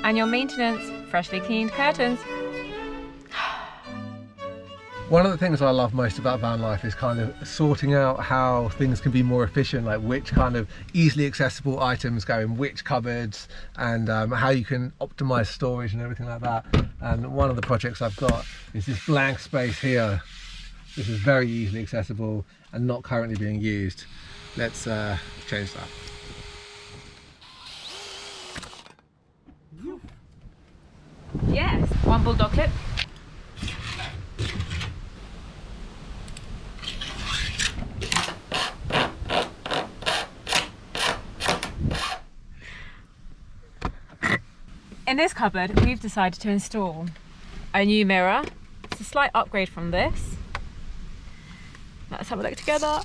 And your maintenance, freshly cleaned curtains. One of the things I love most about van life is kind of sorting out how things can be more efficient, like which kind of easily accessible items go in which cupboards, and how you can optimize storage and everything like that. And one of the projects I've got is this blank space here. This is very easily accessible and not currently being used. Let's change that. Yes, one bulldog clip. In this cupboard, we've decided to install a new mirror. It's a slight upgrade from this. Let's have a look together.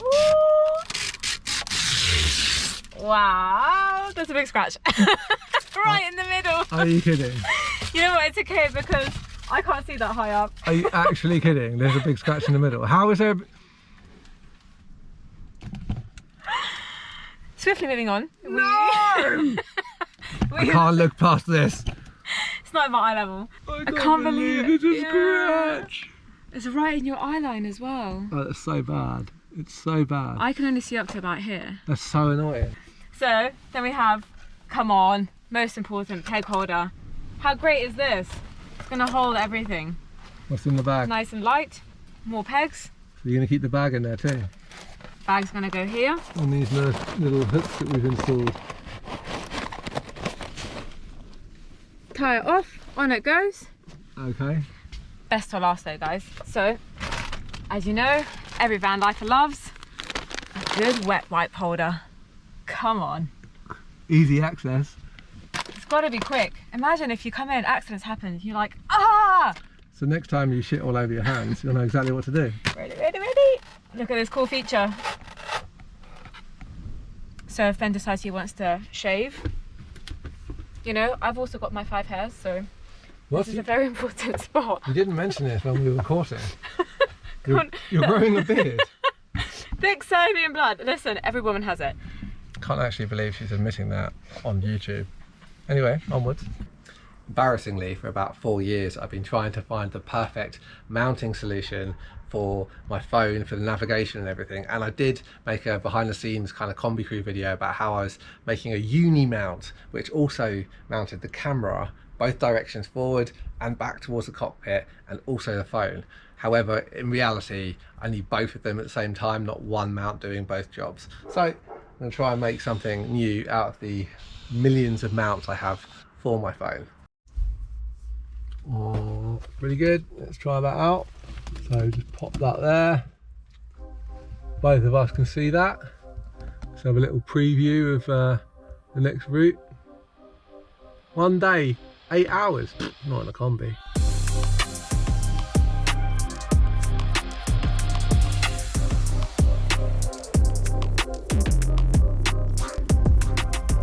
Ooh. Wow, there's a big scratch right in the middle. Are you kidding? You know what, it's okay because I can't see that high up. Are you actually kidding? There's a big scratch in the middle. How is there? Swiftly moving on. No! I can't look past this. It's not at my eye level. I can't believe it's a scratch. It's right in your eye line as well. Oh, that's so bad. It's so bad. I can only see up to about here. That's so annoying. So then we have, come on, most important, peg holder. How great is this? It's gonna hold everything. What's in the bag? Nice and light, more pegs. So you're gonna keep the bag in there too? Bag's gonna go here. On these nice little hooks that we've installed. Tie it off, on it goes. Okay. Best to last though, guys. So, as you know, every van lifer loves a good wet wipe holder. Come on. Easy access. It's gotta be quick. Imagine if you come in, accidents happen, you're like, ah! So next time you shit all over your hands, you'll know exactly what to do. Ready, ready, ready. Look at this cool feature. So if Ben decides he wants to shave, you know, I've also got my 5 hairs, so this is a very important spot. You didn't mention this when we were courting. You're growing a beard. Thick Serbian blood. Listen, every woman has it. Can't actually believe she's admitting that on YouTube. Anyway, onwards. Embarrassingly, for about 4 years, I've been trying to find the perfect mounting solution for my phone, for the navigation and everything. And I did make a behind the scenes kind of Kombi Crew video about how I was making a uni mount, which also mounted the camera both directions, forward and back towards the cockpit, and also the phone. However, in reality, I need both of them at the same time, not one mount doing both jobs. So I'm going to try and make something new out of the millions of mounts I have for my phone. Oh, pretty good. Let's try that out. So just pop that there. Both of us can see that. Let's have a little preview of the next route. One day, 8 hours. Not in a Kombi.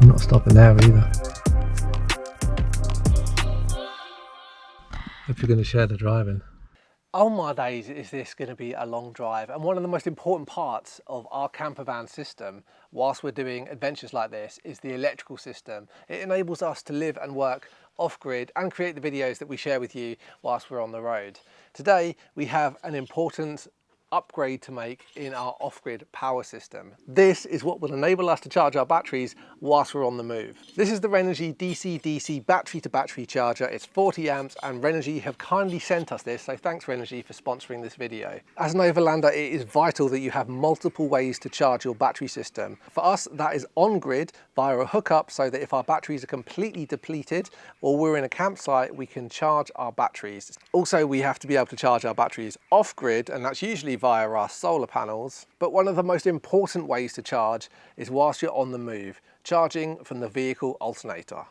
I'm not stopping there either. Hope you're going to share the driving. Oh my days, is this going to be a long drive. And one of the most important parts of our camper van system, whilst we're doing adventures like this, is the electrical system. It enables us to live and work off-grid and create the videos that we share with you whilst we're on the road. Today, we have an important upgrade to make in our off-grid power system. This is what will enable us to charge our batteries whilst we're on the move. This is the Renogy DC-DC battery-to-battery charger. It's 40 amps and Renogy have kindly sent us this, so thanks Renogy for sponsoring this video. As an overlander, it is vital that you have multiple ways to charge your battery system. For us, that is on-grid via a hookup, so that if our batteries are completely depleted or we're in a campsite, we can charge our batteries. Also, we have to be able to charge our batteries off-grid, and that's usually via our solar panels. But one of the most important ways to charge is whilst you're on the move, charging from the vehicle alternator.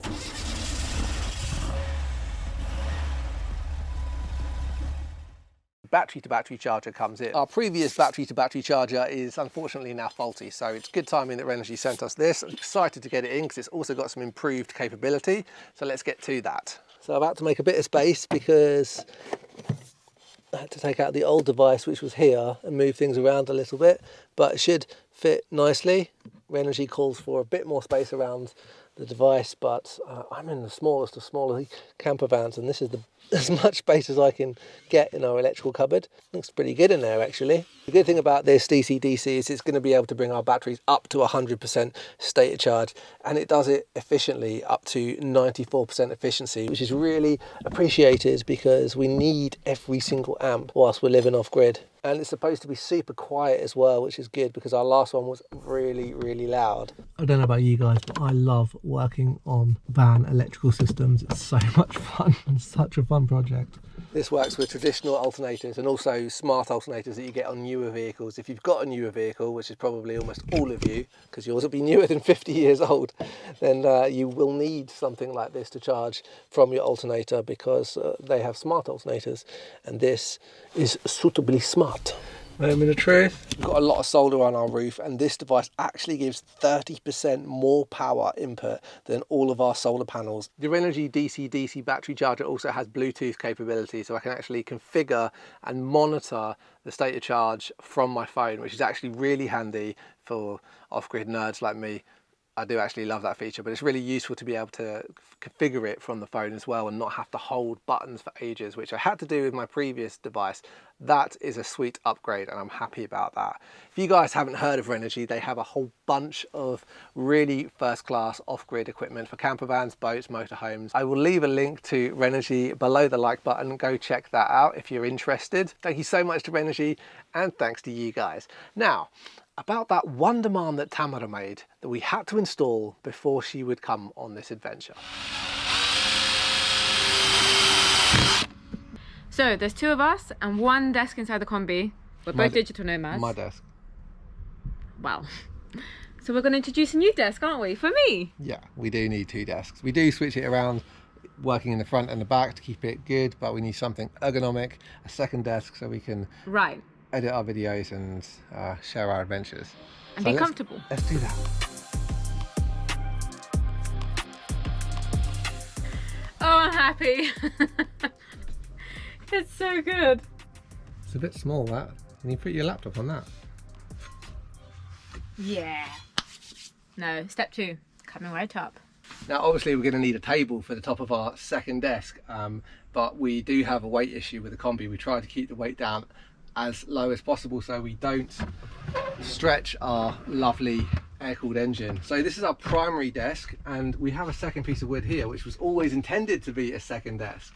Battery-to-battery charger comes in. Our previous battery-to-battery charger is unfortunately now faulty, so it's good timing that Renogy sent us this. I'm excited to get it in because it's also got some improved capability. So let's get to that. So I'm about to make a bit of space because I had to take out the old device which was here and move things around a little bit, but it should fit nicely. Renogy calls for a bit more space around the device, but I'm in the smallest of smaller camper vans, and this is as much space as I can get in our electrical cupboard. Looks pretty good in there, actually. The good thing about this DC-DC is it's going to be able to bring our batteries up to 100% state of charge, and it does it efficiently, up to 94% efficiency, which is really appreciated because we need every single amp whilst we're living off grid. And it's supposed to be super quiet as well, which is good because our last one was really, really loud. I don't know about you guys, but I love working on van electrical systems. It's so much fun and such a fun project. This works with traditional alternators and also smart alternators that you get on newer vehicles. If you've got a newer vehicle, which is probably almost all of you, because yours will be newer than 50 years old, then you will need something like this to charge from your alternator, because they have smart alternators, and this is suitably smart. Moment of truth. We've got a lot of solar on our roof, and this device actually gives 30% more power input than all of our solar panels. The Renogy DC-DC battery charger also has Bluetooth capability, so I can actually configure and monitor the state of charge from my phone, which is actually really handy for off-grid nerds like me. I do actually love that feature, but it's really useful to be able to configure it from the phone as well and not have to hold buttons for ages, which I had to do with my previous device. That is a sweet upgrade, and I'm happy about that. If you guys haven't heard of Renogy, they have a whole bunch of really first-class off-grid equipment for camper vans, boats, motorhomes. I will leave a link to Renogy below the like button. Go check that out if you're interested. Thank you so much to Renogy, and thanks to you guys. Now, about that one demand that Tamara made that we had to install before she would come on this adventure. So there's two of us and one desk inside the Kombi. We're both digital nomads. My desk. Wow. So we're going to introduce a new desk, aren't we? For me. Yeah, we do need two desks. We do switch it around, working in the front and the back to keep it good, but we need something ergonomic, a second desk so we can edit our videos and share our adventures. And be comfortable. Let's do that. Oh, I'm happy. It's so good. It's a bit small, that. Can you put your laptop on that? Yeah. No, step two, coming right up. Now, obviously, we're going to need a table for the top of our second desk, but we do have a weight issue with the Kombi. We try to keep the weight down as low as possible so we don't stretch our lovely air-cooled engine. So this is our primary desk, and we have a second piece of wood here, which was always intended to be a second desk.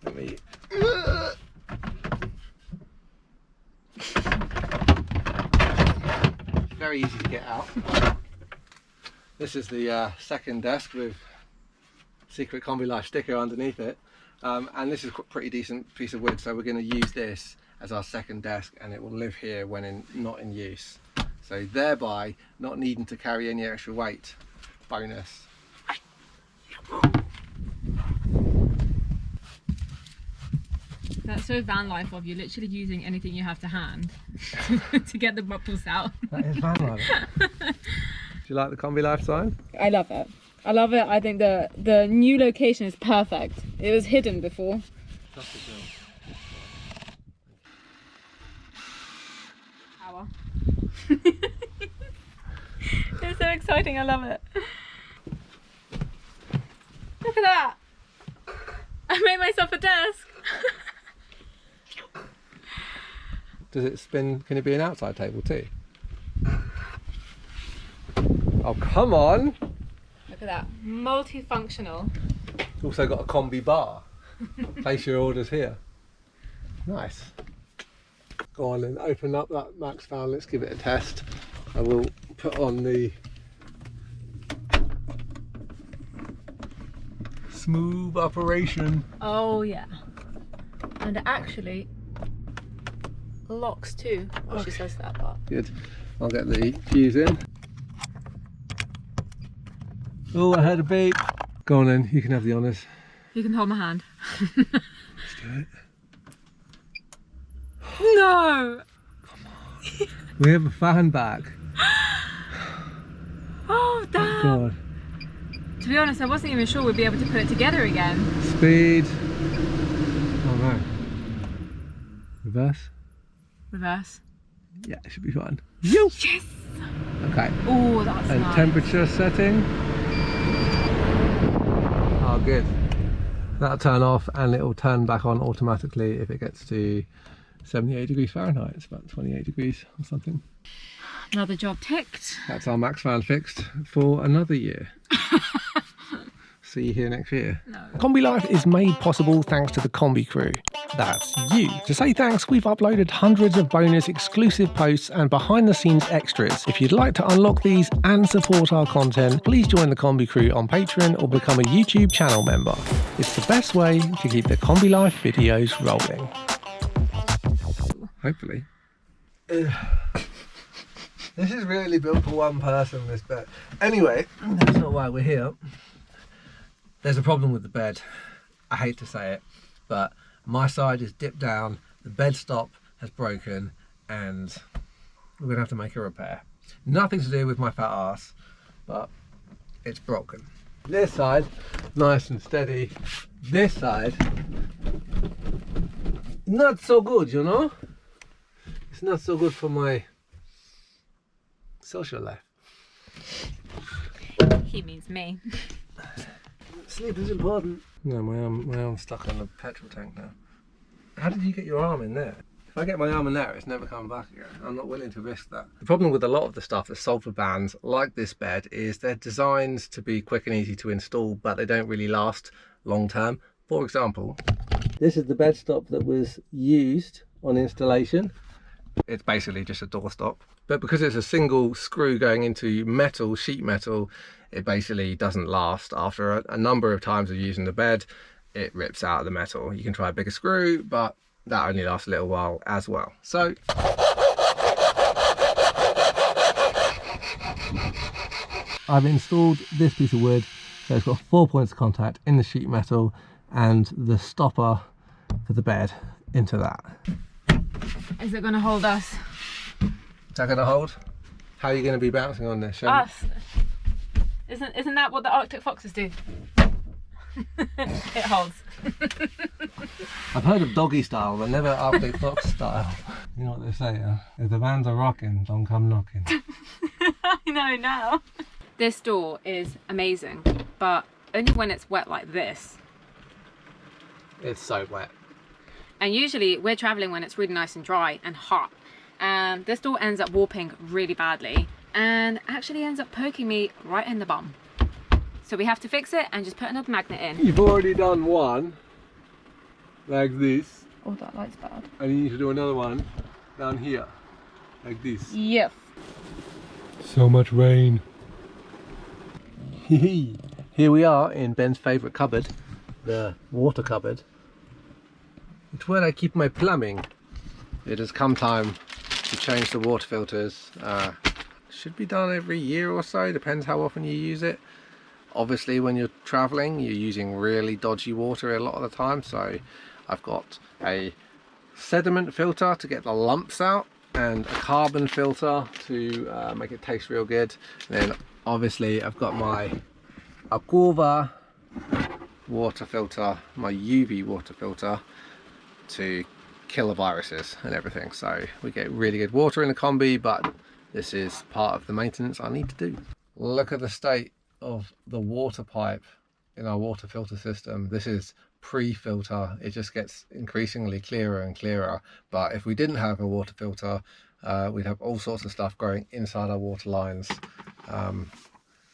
Let me... Very easy to get out. This is the second desk with secret Kombi Life sticker underneath it, and this is a pretty decent piece of wood, so we're going to use this as our second desk, and it will live here when not in use, so thereby not needing to carry any extra weight. Bonus. That's so van life of you, literally using anything you have to hand to get the bubbles out. That is van life. Do you like the Kombi Life sign? I love it. I love it. I think the new location is perfect. It was hidden before. Power. It's so exciting. I love it. Look at that. I made myself a desk. Does it spin? Can it be an outside table too? Oh, come on! Look at that. Multifunctional. It's also got a Kombi bar. Place your orders here. Nice. Go on and open up that Max fan. Let's give it a test. I will put on the smooth operation. Oh yeah. And it actually locks too. Well, she says that, but good. I'll get the fuse in. Oh, I heard a beep. Go on then, you can have the honours. You can hold my hand. Let's do it. No! Come on. We have a fan back. Oh, damn! Oh, God. To be honest, I wasn't even sure we'd be able to put it together again. Speed. Oh no. Reverse. Reverse. Yeah, it should be fine. Yo! Yes! Okay. Oh, that's And nice. temperature setting. good. That'll turn off and it'll turn back on automatically if it gets to 78 degrees Fahrenheit. It's about 28 degrees or something. Another job ticked. That's our Max fan fixed for another year. See you here next year. No. Kombi Life is made possible thanks to the Kombi Crew. That's you. To say thanks, we've uploaded hundreds of bonus exclusive posts and behind the scenes extras. If you'd like to unlock these and support our content, please join the Kombi Crew on Patreon or become a YouTube channel member. It's the best way to keep the Kombi Life videos rolling. Hopefully. This is really built for one person, this bed. Anyway, that's not why we're here. There's a problem with the bed. I hate to say it, but my side is dipped down, the bed stop has broken, and we're gonna have to make a repair. Nothing to do with my fat ass, but it's broken. This side, nice and steady. This side, not so good, you know? It's not so good for my social life. He means me. Sleep is important. No, my arm's stuck on the petrol tank now. How did you get your arm in there? If I get my arm in there, it's never coming back again. I'm not willing to risk that. The problem with a lot of the stuff that's sold for bands, like this bed, is they're designed to be quick and easy to install, but they don't really last long term. For example, this is the bed stop that was used on installation. It's basically just a doorstop, but because it's a single screw going into metal, sheet metal, it basically doesn't last. After a number of times of using the bed, it rips out of the metal. You can try a bigger screw, but that only lasts a little while as well. So I've installed this piece of wood, so it's got 4 points of contact in the sheet metal and the stopper for the bed into that. Is it going to hold us? Is that going to hold? How are you going to be bouncing on this? Us. Isn't that what the Arctic foxes do? It holds. I've heard of doggy style, but never Arctic fox style. You know what they say, if the bands are rocking, don't come knocking. I know now. This door is amazing, but only when it's wet like this. It's so wet. And usually we're traveling when it's really nice and dry and hot. And this door ends up warping really badly and actually ends up poking me right in the bum. So we have to fix it and just put another magnet in. You've already done one, like this. Oh, that light's bad. And you need to do another one down here, like this. Yes. So much rain. Here we are in Ben's favourite cupboard, the water cupboard. It's where I keep my plumbing. It has come time to change the water filters. Should be done every year or so, depends how often you use it. Obviously when you're traveling you're using really dodgy water a lot of the time, so I've got a sediment filter to get the lumps out and a carbon filter to make it taste real good. And then obviously I've got my Aquava water filter, my UV water filter to kill the viruses and everything. So we get really good water in the Kombi, but this is part of the maintenance I need to do. Look at the state of the water pipe in our water filter system. This is pre-filter. It just gets increasingly clearer and clearer, but if we didn't have a water filter, we'd have all sorts of stuff growing inside our water lines.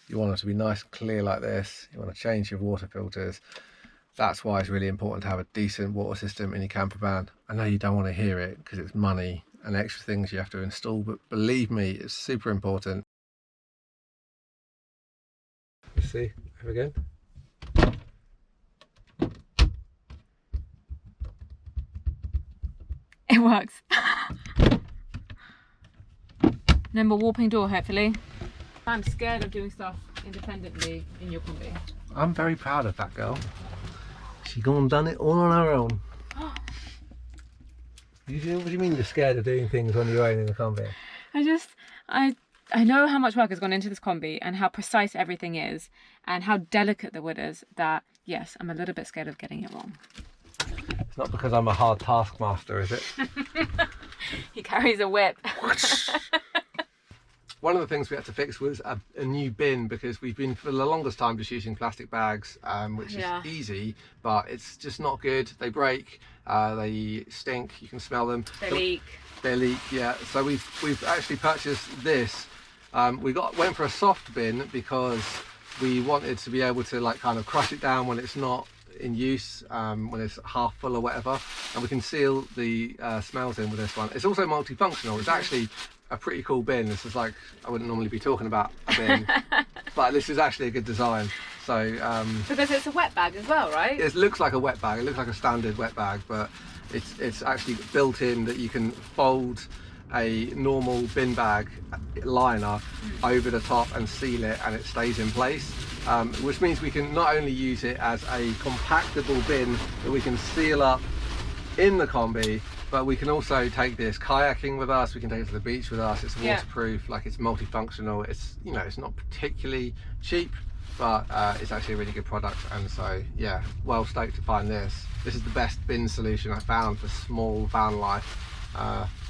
You want it to be nice and clear like this. You want to change your water filters. That's why it's really important to have a decent water system in your camper van. I know you don't want to hear it because it's money and extra things you have to install, but believe me, it's super important. Let's see, have again. It works. Number warping door, hopefully. I'm scared of doing stuff independently in your Kombi. I'm very proud of that girl. She gone and done it all on her own. What do you mean you're scared of doing things on your own in the Kombi? I know how much work has gone into this Kombi and how precise everything is and how delicate the wood is that, yes, I'm a little bit scared of getting it wrong. It's not because I'm a hard taskmaster, is it? He carries a whip. One of the things we had to fix was a new bin, because we've been for the longest time just using plastic bags, which is easy, but it's just not good. They break, they stink, you can smell them. They leak, yeah. So we've actually purchased this. We went for a soft bin because we wanted to be able to like kind of crush it down when it's not in use, when it's half full or whatever, and we can seal the smells in with this one. It's also multifunctional. It's actually a pretty cool bin. This is like, I wouldn't normally be talking about a bin, but this is actually a good design. So because it's a wet bag as well, right? It looks like a wet bag. It looks like a standard wet bag, but it's actually built in that you can fold a normal bin bag liner over the top and seal it, and it stays in place, which means we can not only use it as a compactable bin that we can seal up in the Kombi, but we can also take this kayaking with us, we can take it to the beach with us. It's waterproof, like it's multifunctional. It's, you know, it's not particularly cheap, but it's actually a really good product. And so yeah, well stoked to find this. This is the best bin solution I found for small van life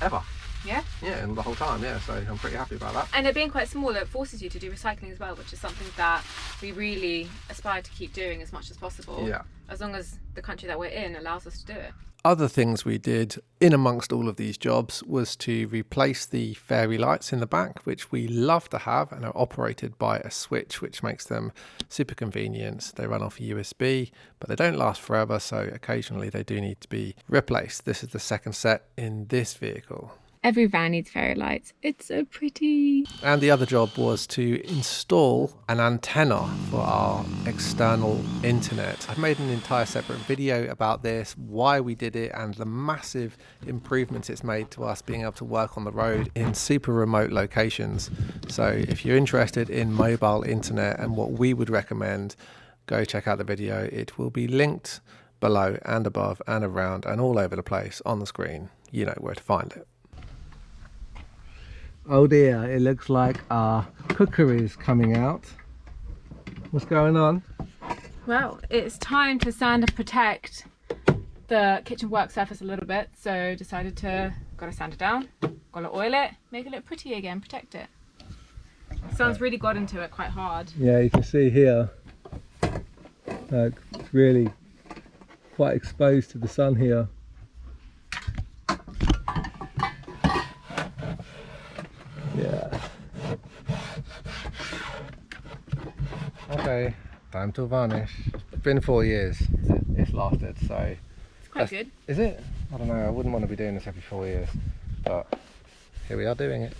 ever. Yeah, and the whole time, so I'm pretty happy about that. And it being quite small, it forces you to do recycling as well, which is something that we really aspire to keep doing as much as possible, as long as the country that we're in allows us to do it. Other things we did in amongst all of these jobs was to replace the fairy lights in the back, which we love to have and are operated by a switch, which makes them super convenient. They run off a USB, but they don't last forever, so occasionally they do need to be replaced. This is the second set in this vehicle. Every van needs fairy lights. It's so pretty. And the other job was to install an antenna for our external internet. I've made an entire separate video about this, why we did it, and the massive improvements it's made to us being able to work on the road in super remote locations. So if you're interested in mobile internet and what we would recommend, go check out the video. It will be linked below and above and around and all over the place on the screen. You know where to find it. Oh dear, it looks like our cooker is coming out. What's going on? Well, it's time to sand and protect the kitchen work surface a little bit, so decided to gotta sand it down, gotta oil it, make it look pretty again, protect it. Sun's really got into it quite hard. Yeah, you can see here, it's really quite exposed to the sun here. Yeah. Okay, time to varnish. It's been 4 years it's lasted, so it's quite good. Is it? I don't know, I wouldn't want to be doing this every 4 years, but here we are doing it.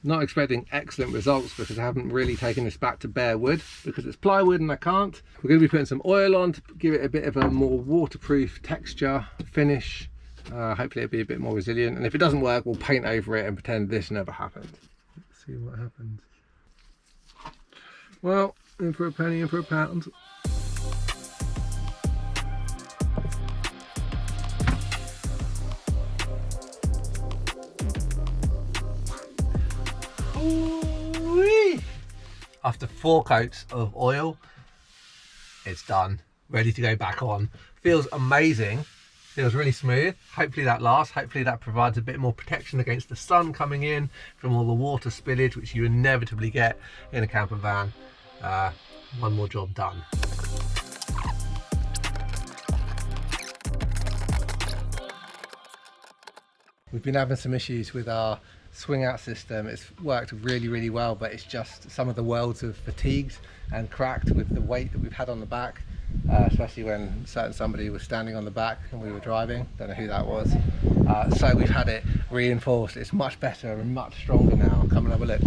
Not expecting excellent results because I haven't really taken this back to bare wood because it's plywood and I can't. We're going to be putting some oil on to give it a bit of a more waterproof texture finish. Hopefully it'll be a bit more resilient, and if it doesn't work we'll paint over it and pretend this never happened. Let's see what happens. Well, in for a penny, in for a pound. After 4 coats of oil, it's done, ready to go back on. Feels amazing, feels really smooth. Hopefully that lasts, hopefully that provides a bit more protection against the sun coming in from all the water spillage which you inevitably get in a camper van. One more job done. We've been having some issues with our swing out system. It's worked really well, but it's just some of the welds have fatigued and cracked with the weight that we've had on the back, especially when somebody was standing on the back and we were driving. Don't know who that was. So we've had it reinforced. It's much better and much stronger now. Come and have a look.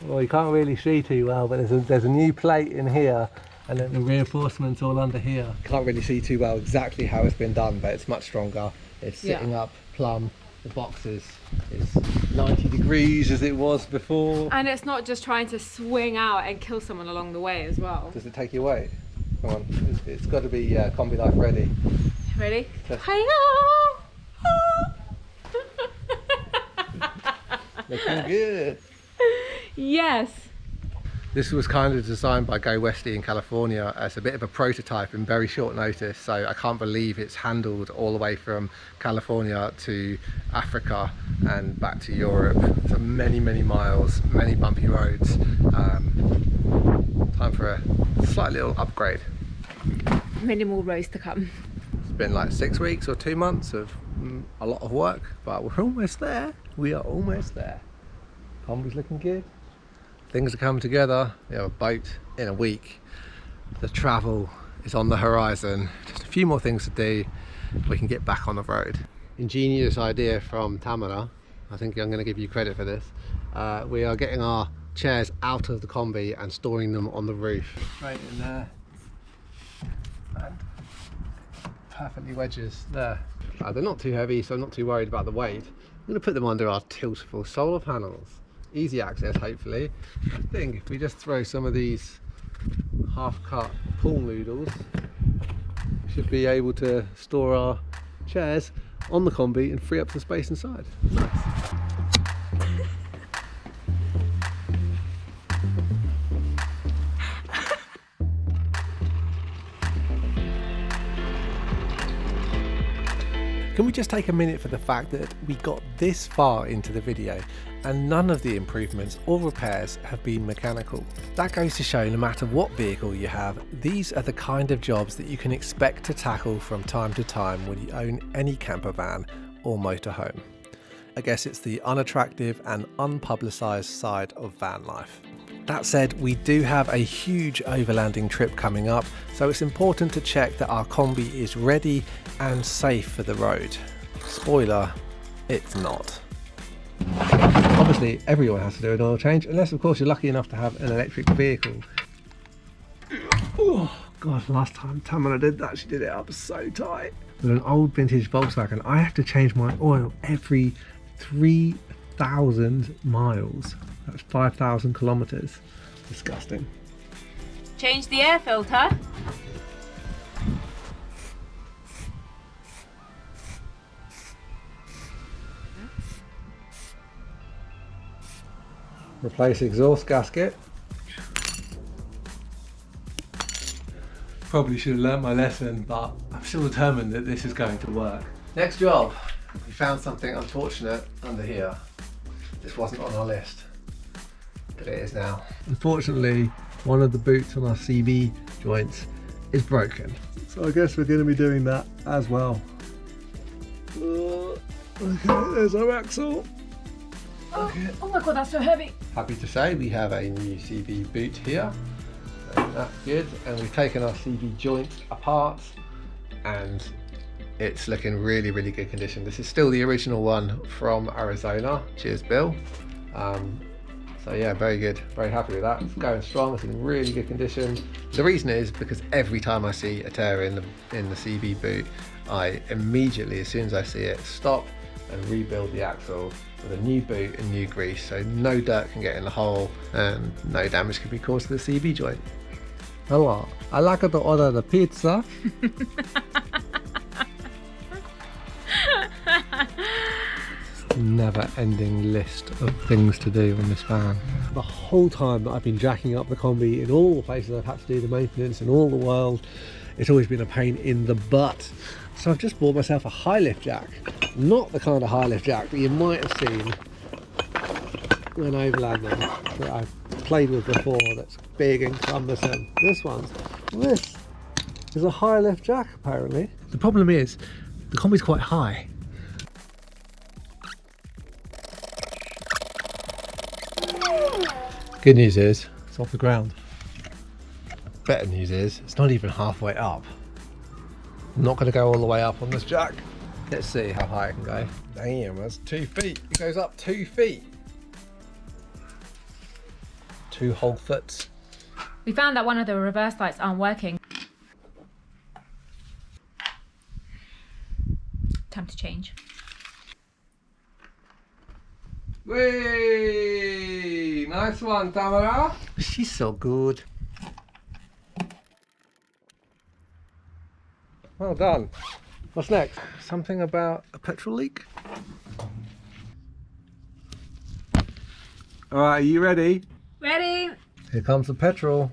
Well, you can't really see too well, but there's a new plate in here, and then the reinforcements all under here. Can't really see too well exactly how it's been done, but it's much stronger. It's sitting up plumb. The box is 90 degrees as it was before. And it's not just trying to swing out and kill someone along the way as well. Does it take you away? Come on, it's got to be Kombi Life ready. Ready? Looking good. Yes, This was kind of designed by Go Westy in California as a bit of a prototype in very short notice, so I can't believe it's handled all the way from California to Africa and back to Europe. So many miles, many bumpy roads. Time for a slight little upgrade. Many more rows to come. It's been like 6 weeks or 2 months of a lot of work, but we're almost there. We are almost there. Kombi's looking good. Things are coming together. We have a boat in a week. The travel is on the horizon. Just a few more things to do. We can get back on the road. Ingenious idea from Tamara. I think I'm going to give you credit for this. We are getting our chairs out of the Kombi and storing them on the roof. Right in there. And perfectly wedges there. They're not too heavy, so I'm not too worried about the weight. I'm going to put them under our tiltable solar panels. Easy access, hopefully. I think if we just throw some of these half-cut pool noodles, we should be able to store our chairs on the Kombi and free up some space inside. Nice. Can we just take a minute for the fact that we got this far into the video and none of the improvements or repairs have been mechanical? That goes to show no matter what vehicle you have, these are the kind of jobs that you can expect to tackle from time to time when you own any camper van or motorhome. I guess it's the unattractive and unpublicised side of van life. That said, we do have a huge overlanding trip coming up, so it's important to check that our Kombi is ready and safe for the road. Spoiler, it's not. Obviously, everyone has to do an oil change, unless of course you're lucky enough to have an electric vehicle. Oh God, last time Tamara did that, she did it up so tight. With an old vintage Volkswagen, I have to change my oil every 3,000 miles. That's 5,000 kilometers. Disgusting. Change the air filter. Replace exhaust gasket. Probably should have learnt my lesson, but I'm still determined that this is going to work. Next job. We found something unfortunate under here. This wasn't on our list, but it is now. Unfortunately, one of the boots on our CB joints is broken. So I guess we're going to be doing that as well. Okay, there's our axle. Okay. Oh my God, that's so heavy. Happy to say we have a new CB boot here. So that's good. And we've taken our CB joint apart and it's looking really good condition. This is still the original one from Arizona. Cheers, Bill. So yeah, very good, very happy with that. It's going strong, it's in really good condition. The reason is because every time I see a tear in the CB boot, I immediately, as soon as I see it, stop and rebuild the axle with a new boot and new grease, so no dirt can get in the hole and no damage can be caused to the CB joint. Hello, I'd like to order the pizza. Never-ending list of things to do on this van. The whole time that I've been jacking up the Kombi in all the places I've had to do the maintenance in all the world, it's always been a pain in the butt. So I've just bought myself a high lift jack. Not the kind of high lift jack that you might have seen when overlanding that I've played with before, that's big and cumbersome. This is a high lift jack apparently. The problem is the Kombi's quite high. Good news is it's off the ground. Better news is it's not even halfway up. I'm not going to go all the way up on this jack. Let's see how high it can go. Damn, that's 2 feet. It goes up 2 feet. 2 whole foots. We found that one of the reverse lights aren't working. Time to change. Whee! Nice one, Tamara. She's so good. Well done. What's next? Something about a petrol leak? Alright, are you ready? Ready? Here comes the petrol.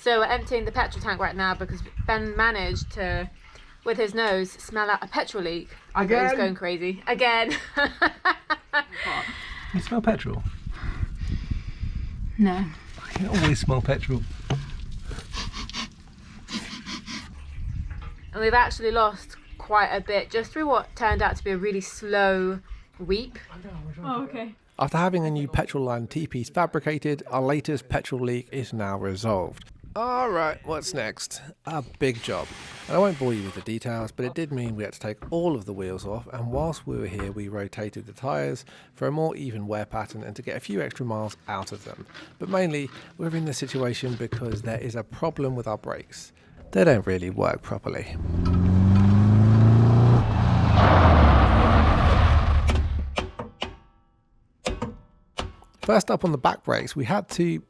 So we're emptying the petrol tank right now because Ben managed to, with his nose, smell out a petrol leak. Again? He's going crazy. Again. You smell petrol? No. I can always smell petrol. And we've actually lost quite a bit just through what turned out to be a really slow weep. Oh, okay. After having a new petrol line T-piece fabricated, our latest petrol leak is now resolved. Alright, what's next? A big job. And I won't bore you with the details, but it did mean we had to take all of the wheels off, and whilst we were here we rotated the tyres for a more even wear pattern and to get a few extra miles out of them. But mainly, we're in this situation because there is a problem with our brakes. They don't really work properly. First up on the back brakes, we had to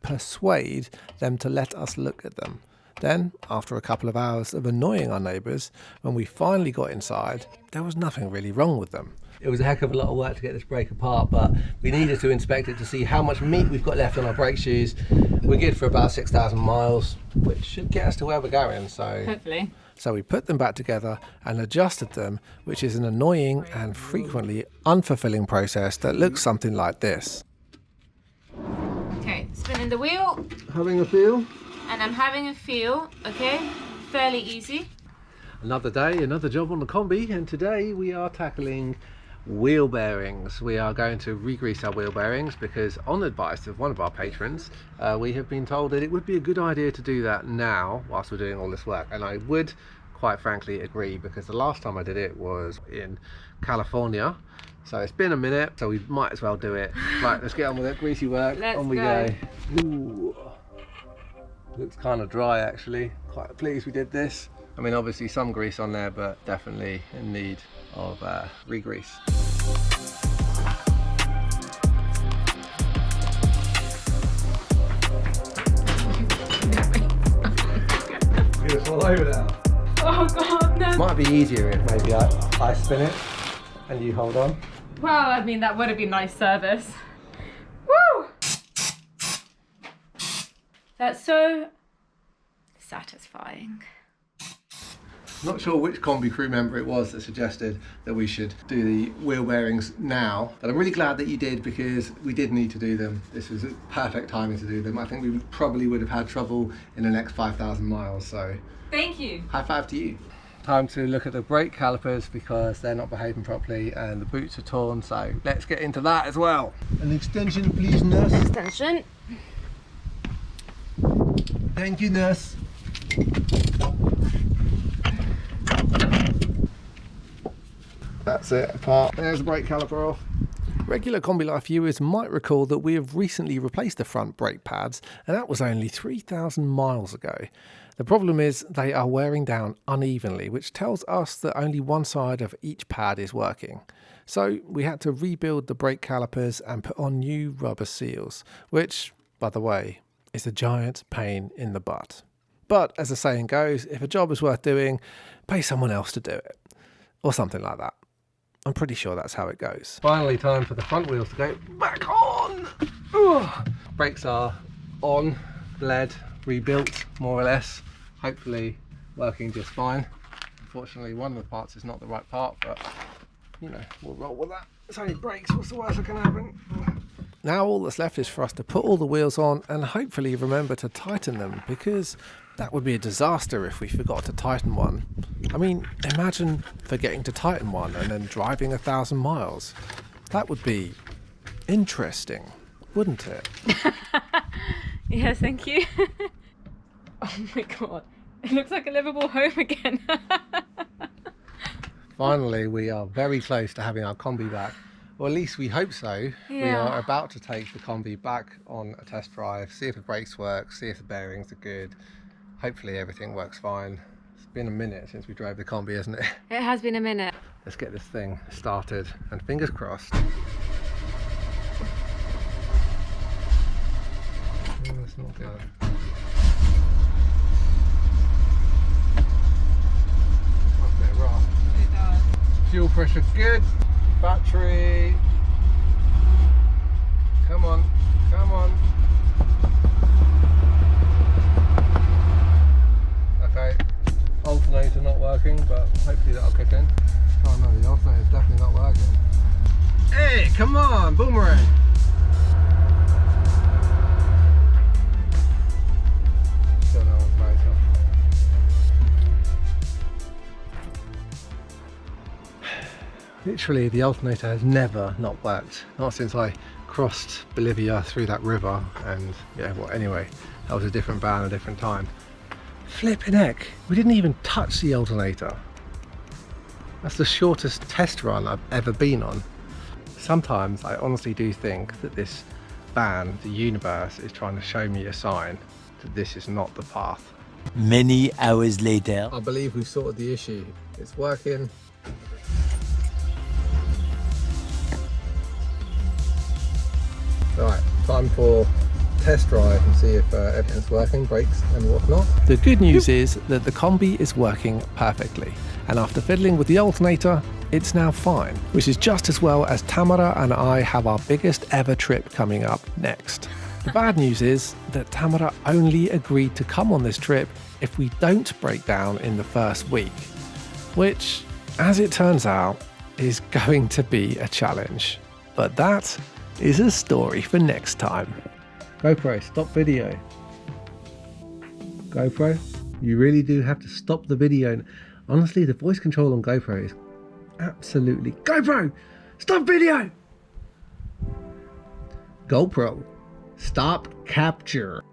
persuade them to let us look at them. Then, after a couple of hours of annoying our neighbours, when we finally got inside, there was nothing really wrong with them. It was a heck of a lot of work to get this brake apart, but we needed to inspect it to see how much meat we've got left on our brake shoes. We're good for about 6,000 miles, which should get us to where we're going, so... Hopefully. So we put them back together and adjusted them, which is an annoying and frequently unfulfilling process that looks something like this. Okay, spinning the wheel. Having a feel? And I'm having a feel, okay? Fairly easy. Another day, another job on the Kombi, and today we are tackling wheel bearings. We are going to re-grease our wheel bearings because, on advice of one of our patrons, we have been told that it would be a good idea to do that now whilst we're doing all this work, and I would quite frankly agree, because the last time I did it was in California, so it's been a minute, so we might as well do it. Right, let's get on with it. Greasy work. Let's on we go. Ooh. Looks kind of dry actually. Quite pleased we did this. I mean, obviously some grease on there, but definitely in need of re-grease. You're gonna fall over now. Oh God, no. Might be easier if maybe I spin it and you hold on. Well, I mean, that would have been nice service. Woo! That's so satisfying. Not sure which Kombi crew member it was that suggested that we should do the wheel bearings now, but I'm really glad that you did, because we did need to do them. This was a perfect timing to do them. I think we probably would have had trouble in the next 5,000 miles, so thank you. high five to you. Time to look at the brake calipers because they're not behaving properly and the boots are torn, so let's get into that as well. An extension please, nurse. Extension. Thank you, nurse. That's it, apart. There's the brake caliper off. Regular Kombi Life viewers might recall that we have recently replaced the front brake pads, and that was only 3,000 miles ago. The problem is they are wearing down unevenly, which tells us that only one side of each pad is working. So we had to rebuild the brake calipers and put on new rubber seals, which, by the way, is a giant pain in the butt. But as the saying goes, if a job is worth doing, pay someone else to do it. Or something like that. I'm pretty sure that's how it goes. Finally time for the front wheels to go back on! Ugh. Brakes are on, bled, rebuilt, more or less. Hopefully working just fine. Unfortunately, one of the parts is not the right part, but you know, we'll roll with that. It's only brakes, what's the worst that can happen? Now all that's left is for us to put all the wheels on and hopefully remember to tighten them, because that would be a disaster if we forgot to tighten one. I mean, imagine forgetting to tighten one and then driving 1,000 miles. That would be interesting, wouldn't it? Yes, thank you. Oh my God, it looks like a livable home again. Finally, we are very close to having our Kombi back. Or at least we hope so. Yeah. We are about to take the Kombi back on a test drive, see if the brakes work, see if the bearings are good. Hopefully everything works fine. It's been a minute since we drove the Kombi, isn't it? It has been a minute. Let's get this thing started and fingers crossed. That's not good. That's a bit rough. It does. Fuel pressure good. Battery. on, boomerang. Still no alternator. Literally, the alternator has never not worked. Not since I crossed Bolivia through that river, and yeah, well, anyway, that was a different van, a different time. Flipping heck, we didn't even touch the alternator. That's the shortest test run I've ever been on. Sometimes I honestly do think that this van, the universe, is trying to show me a sign that this is not the path. Many hours later. I believe we've sorted the issue. It's working. Right, time for test drive and see if everything's working, brakes and whatnot. The good news is that the Kombi is working perfectly, and after fiddling with the alternator, it's now fine, which is just as well as Tamara and I have our biggest ever trip coming up next. The bad news is that Tamara only agreed to come on this trip if we don't break down in the first week, which, as it turns out, is going to be a challenge. But that is a story for next time. GoPro, stop video. GoPro, you really do have to stop the video. Honestly, the voice control on GoPro is absolutely... GoPro, stop video! GoPro, stop capture.